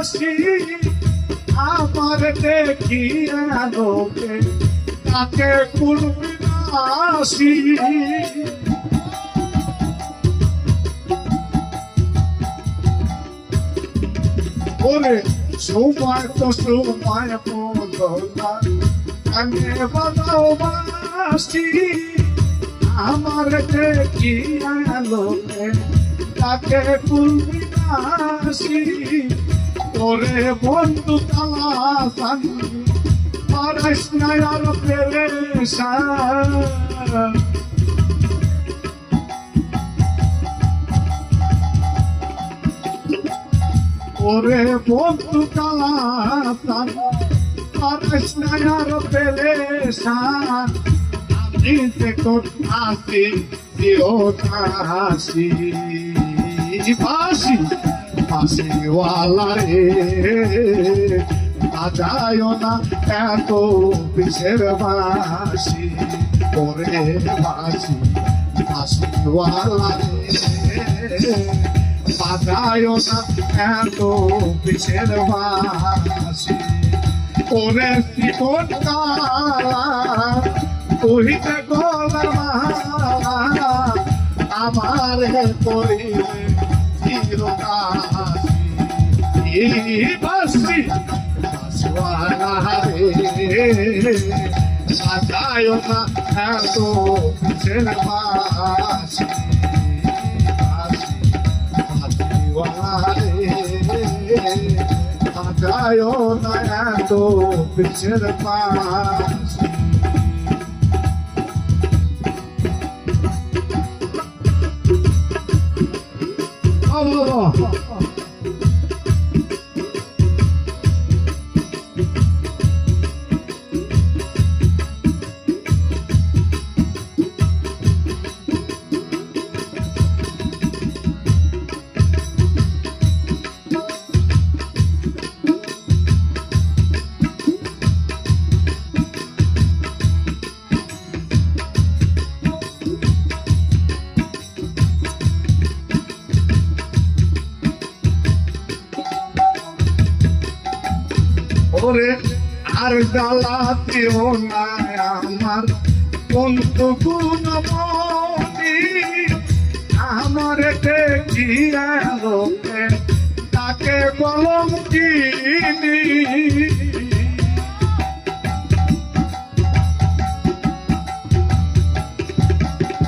বাসি আমার দেখিয়া লোকে তাকে করবি বাসি ওরে সময় তো সময় বলো না কানে বাজাও বাসি আমার দেখিয়া লোকে তাকে করবি বাসি ওরে বন্ধু তালাসান পারাস না আর পেরেশান ওরে বন্ধু তালাসান পারাস না আর পেরেশান আমি দেখো আসি দিও হাসি বাসি বাসিওয়ালা রে বাজায় না এত বিষের বাসি ওরে বাসি বাসিওয়ালা রে বাজায় না এত বিষের বাসি ওরে শিকন কালা কহিতে গলা মালা আমার করিলে বাসি বাসওয়ালা রে বাজায় না এত পিছের বাসি বাসি বাসিওয়ালা রে বাজায় না এত পিছের বাসি ওরে আর জ্বালাতেও না আমার বন্ধু গুণমণি আমার দেখিয়া লোকে তাকে বলম কি